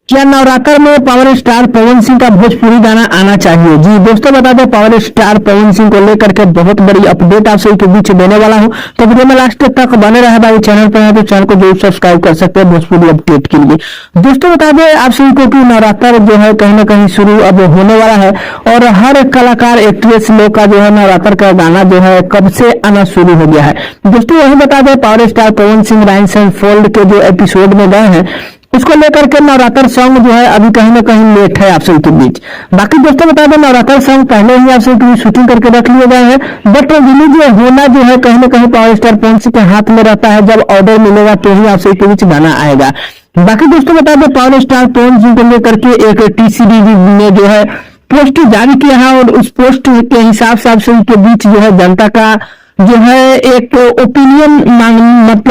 क्या नवरात्र में power star Pawan Singh का भोजपुरी गाना आना चाहिए? जी दोस्तों, बता दें पावर स्टार पवन सिंह को लेकर के बहुत बड़ी अपडेट आप सभी के बीच देने वाला हूं, तो वीडियो में लास्ट तक बने रहे भाई। चैनल पर है तो चैनल को जरूर सब्सक्राइब कर सकते हैं भोजपुरी अपडेट के लिए। दोस्तों बता दें आप सभी को कि नवरात्र जो है कहीं ना कहीं शुरू अब होने वाला है और हर कलाकार एक्ट्रेस लोग का जो है नवरात्र का गाना जो है कब से आना शुरू हो गया है। दोस्तों यही बता दें power star Pawan Singh rise and fall के जो एपिसोड में गए हैं उसको लेकर के नवरात्र सॉन्ग जो है अभी कहीं ना कहीं लेट है आप सभी के बीच। बाकी दोस्तों बता दें नवरात्र सॉन्ग पहले ही आप सभी के बीच शूटिंग करके रख लिए गए हैं, बट रिलीज होना जो है कहीं ना कहीं पावर स्टार पवन सिंह के हाथ में रहता है। जब ऑर्डर मिलेगा तो ही आप सभी के बीच गाना आएगा। बाकी दोस्तों बता दें पावर स्टार पवन सिंह को लेकर के एक टी सीरीज ने जो है पोस्ट जारी किया है और उस पोस्ट के हिसाब से आप सभी के बीच जो है जनता का जो है एक ओपिनियन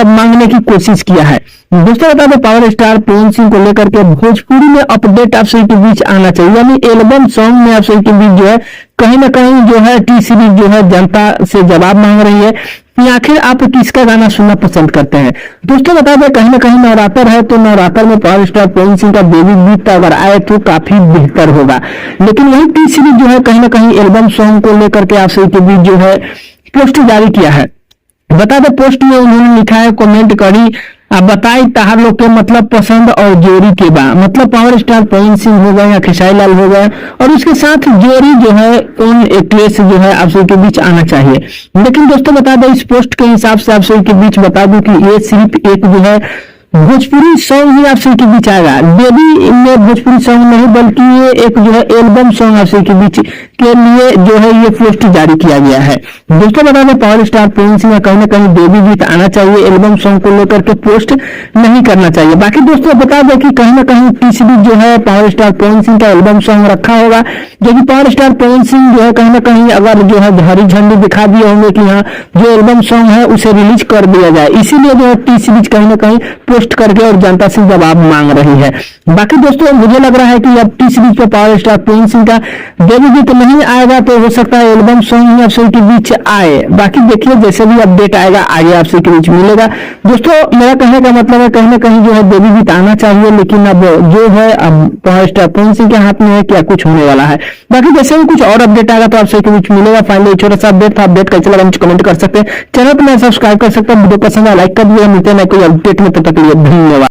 मांगने की कोशिश किया है। दोस्तों बता दें पावर स्टार पवन सिंह को लेकर के भोजपुरी में अपडेट आप सभी के बीच आना चाहिए, यानी एल्बम सॉन्ग में आप सभी के बीच जो है कहीं ना कहीं जो है टी सीरीज जो है जनता से जवाब मांग रही है कि आखिर आप किसका गाना सुनना पसंद करते हैं। दोस्तों बता दें कहीं ना कहीं नवरात्र है तो नवरात्र में पावर स्टार पवन सिंह का बेबी गीत अगर आए तो काफी बेहतर होगा, लेकिन वही टी सीरीज जो है कहीं ना कहीं एल्बम सॉन्ग को लेकर के आप सभी के बीच जो है पोस्ट जारी किया है। बता दें पोस्ट में उन्होंने लिखा है कमेंट करी अब बताई तहार लोग के मतलब पसंद और जोड़ी के बा, मतलब पावर स्टार पवन सिंह हो गए या खेसारी लाल हो गए और उसके साथ जोड़ी जो है कौन एक्ट्रेस जो है आप सभी के बीच आना चाहिए। लेकिन दोस्तों बता दें इस पोस्ट के हिसाब से आप सभी के बीच बता दूं कि ये सिर्फ एक जो है भोजपुरी सॉन्ग ही आप सभी के बीच आएगा। बेबी में भोजपुरी सॉन्ग नहीं बल्कि ये एक जो है एल्बम सॉन्ग आप सभी के बीच के लिए जो है ये पोस्ट जारी किया गया है। दोस्तों बता दें पावर स्टार पवन सिंह कहीं ना कहीं बेबी गीत आना चाहिए, एल्बम सॉन्ग को लेकर के पोस्ट नहीं करना चाहिए। बाकी दोस्तों बता दें कि कहीं ना कहीं टी सीरीज जो है पावर स्टार पवन सिंह का एल्बम सॉन्ग रखा होगा, जो कि पावर स्टार पवन सिंह जो है कहीं ना कहीं अगर जो है हरी झंडी दिखा दिए होंगे कि हाँ जो एल्बम सॉन्ग है उसे रिलीज कर दिया जाए, इसीलिए जो है टी सीरीज कहीं ना कहीं पोस्ट करके और जनता से जवाब मांग रही है। बाकी दोस्तों मुझे लग रहा है कि अब टी सीरीज पे पावर स्टार पवन सिंह का बेबी गीत नहीं आएगा तो हो सकता है एल्बम सॉन्ग ही आप सभी के बीच आए। बाकी देखिए जैसे भी अपडेट आएगा आगे आप सभी के बीच मिलेगा। दोस्तों मेरा कहने का मतलब है कहीं ना कहीं जो है बेबी गीत आना चाहिए, लेकिन अब जो है अब पावर स्टार पवन सिंह के हाथ में है क्या कुछ होने वाला है। बाकी जैसे भी कुछ और अपडेट आएगा तो आप सभी के बीच मिलेगा। फाइनली छोटा सा अपडेट था, अपडेट कैसे लगा मुझे कमेंट कर सकते हैं, चैनल पर सब्सक्राइब कर सकते हैं, वीडियो पसंद है लाइक कर दिए। मिलते हैं कोई अपडेट में, तब तक के लिए धन्यवाद।